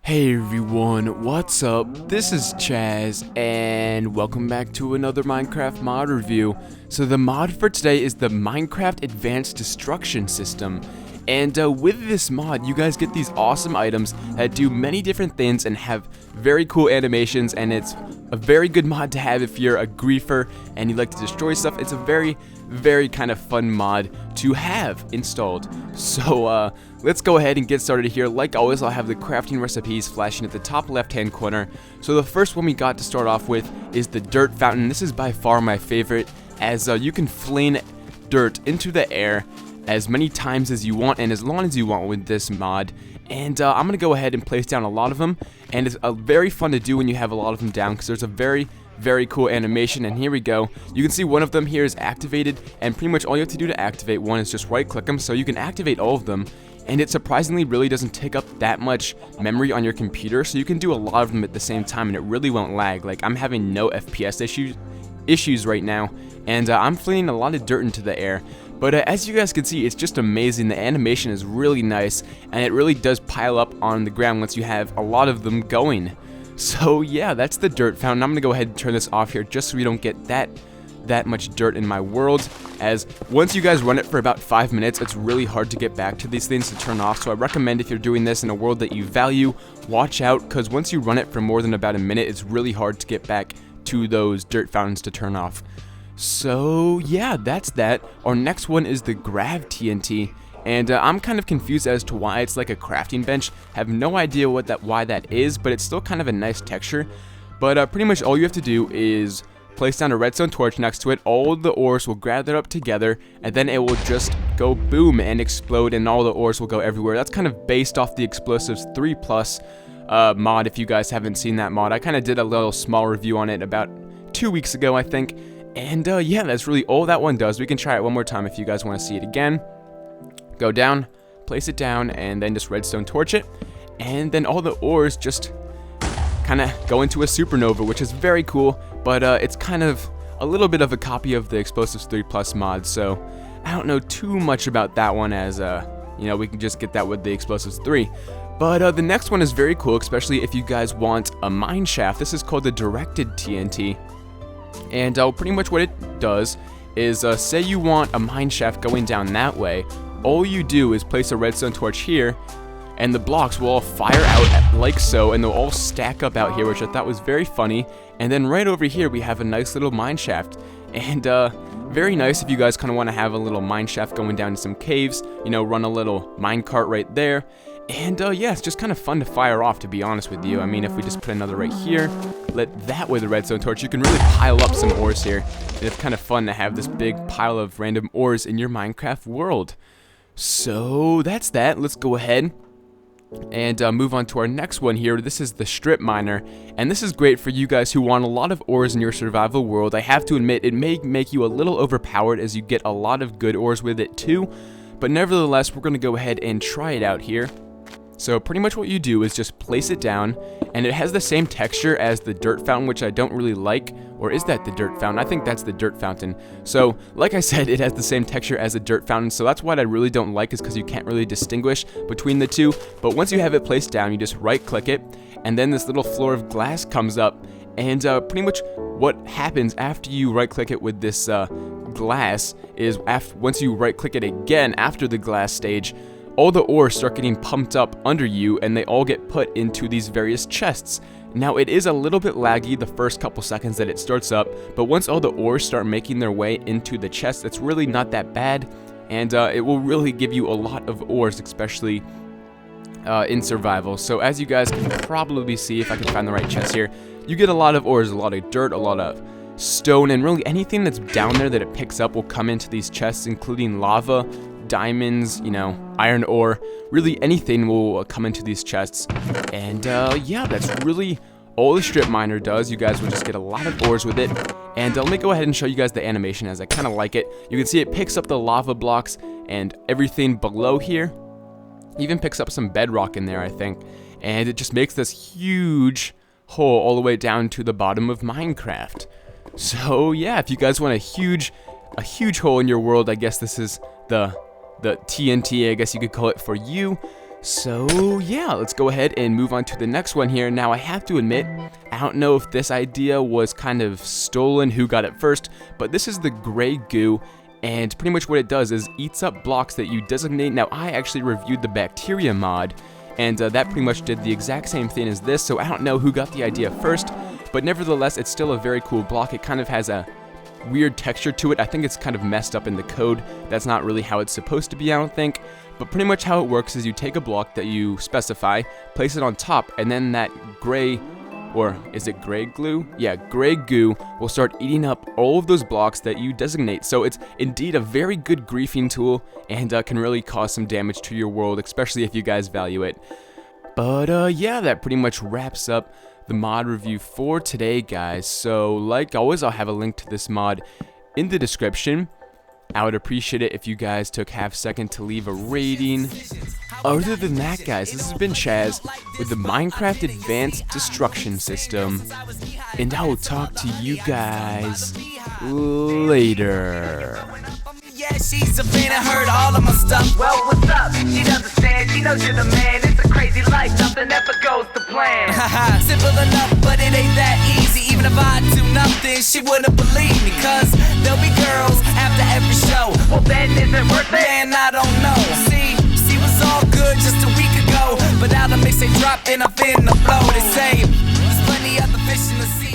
Hey everyone, what's up? This is Chaz, and welcome back to another Minecraft mod review. So the mod for today is the Minecraft Advanced Destruction System. And with this mod, you guys get these awesome items that do many different things and have very cool animations, and it's a very good mod to have if you're a griefer and you like to destroy stuff. It's a very kind of fun mod to have installed. So let's go ahead and get started here. Like always, I'll have the crafting recipes flashing at the top left hand corner. So the first one we got to start off with is the dirt fountain. This is by far my favorite, as you can fling dirt into the air as many times as you want and as long as you want with this mod. And I'm going to go ahead and place down a lot of them, and it's very fun to do when you have a lot of them down because there's a very cool animation. And here we go. You can see one of them here is activated, and pretty much all you have to do to activate one is just right click them, so you can activate all of them. And it surprisingly really doesn't take up that much memory on your computer, so you can do a lot of them at the same time and it really won't lag. Like, I'm having no FPS issues right now, and I'm flinging a lot of dirt into the air. But as you guys can see, it's just amazing. The animation is really nice, and it really does pile up on the ground once you have a lot of them going. So yeah, that's the dirt fountain. I'm gonna go ahead and turn this off here just so we don't get that much dirt in my world, as once you guys run it for about 5 minutes, it's really hard to get back to these things to turn off. So I recommend, if you're doing this in a world that you value, watch out, because once you run it for more than about a minute, it's really hard to get back to those dirt fountains to turn off. So yeah, that's that. Our next one is the Grav TNT, and I'm kind of confused as to why it's like a crafting bench. Have no idea why that is, but it's still kind of a nice texture. But pretty much all you have to do is place down a redstone torch next to it. All the ores will gather up together, and then it will just go boom and explode, and all the ores will go everywhere. That's kind of based off the Explosives 3+ mod. If you guys haven't seen that mod, I kind of did a little small review on it about 2 weeks ago, I think. And yeah, that's really all that one does. We can try it one more time if you guys want to see it again. Go down, place it down, and then just redstone torch it. And then all the ores just kind of go into a supernova, which is very cool. But it's kind of a little bit of a copy of the Explosives 3+ mod. So I don't know too much about that one, as you know, we can just get that with the Explosives 3. But the next one is very cool, especially if you guys want a mine shaft. This is called the Directed TNT. And pretty much what it does is, say you want a mine shaft going down that way, all you do is place a redstone torch here, and the blocks will all fire out like so, and they'll all stack up out here, which I thought was very funny. And then right over here we have a nice little mine shaft, and very nice if you guys kind of want to have a little mine shaft going down to some caves, you know, run a little mine cart right there. And yeah, it's just kind of fun to fire off, to be honest with you. I mean, if we just put another right here, let that with a redstone torch, you can really pile up some ores here. And it's kind of fun to have this big pile of random ores in your Minecraft world. So that's that. Let's go ahead and move on to our next one here. This is the strip miner, and this is great for you guys who want a lot of ores in your survival world. I have to admit, it may make you a little overpowered, as you get a lot of good ores with it too. But nevertheless, we're going to go ahead and try it out here. So pretty much what you do is just place it down, and it has the same texture as the dirt fountain, which I don't really like. Or is that the dirt fountain? I think that's the dirt fountain. So like I said, it has the same texture as the dirt fountain, so that's what I really don't like, is because you can't really distinguish between the two. But once you have it placed down, you just right click it, and then this little floor of glass comes up. And pretty much what happens after you right click it with this glass is, once you right click it again after the glass stage, all the ores start getting pumped up under you, and they all get put into these various chests. Now, it is a little bit laggy the first couple seconds that it starts up, but once all the ores start making their way into the chest, it's really not that bad, and it will really give you a lot of ores, especially in survival. So as you guys can probably see, if I can find the right chest here, you get a lot of ores, a lot of dirt, a lot of stone, and really anything that's down there that it picks up will come into these chests, including lava, diamonds, you know, iron ore. Really anything will come into these chests. And yeah, that's really all the strip miner does. You guys will just get a lot of ores with it. And let me go ahead and show you guys the animation, as I kind of like it. You can see it picks up the lava blocks and everything below here. Even picks up some bedrock in there, I think. And it just makes this huge hole all the way down to the bottom of Minecraft. So yeah, if you guys want a huge hole in your world, I guess this is the TNT, I guess you could call it, for you. So yeah, let's go ahead and move on to the next one here. Now I have to admit, I don't know if this idea was kind of stolen, who got it first, but this is the gray goo, and pretty much what it does is eats up blocks that you designate. Now I actually reviewed the bacteria mod, and that pretty much did the exact same thing as this, so I don't know who got the idea first, but nevertheless it's still a very cool block. It kind of has a weird texture to it. I think it's kind of messed up in the code. That's not really how it's supposed to be, I don't think. But pretty much how it works is you take a block that you specify, place it on top, and then that gray, or is it gray glue? Yeah, gray goo will start eating up all of those blocks that you designate. So it's indeed a very good griefing tool, and can really cause some damage to your world, especially if you guys value it. But yeah, that pretty much wraps up the mod review for today, guys. So like always, I'll have a link to this mod in the description. I would appreciate it if you guys took half a second to leave a rating. Other than that, guys, this has been Chaz with the Minecraft Advanced Destruction System, and I will talk to you guys later. Yeah, she's a fan, I heard all of my stuff. Well, what's up? She understands, she knows you're the man. It's a crazy life, nothing ever goes to plan. Simple enough, but it ain't that easy. Even if I do nothing, she wouldn't believe me. Cause there'll be girls after every show. Well, then is it worth it? Man, I don't know. See, she was all good just a week ago, but now the mixtape dropped and I'm finna blow. They say there's plenty other fish in the sea.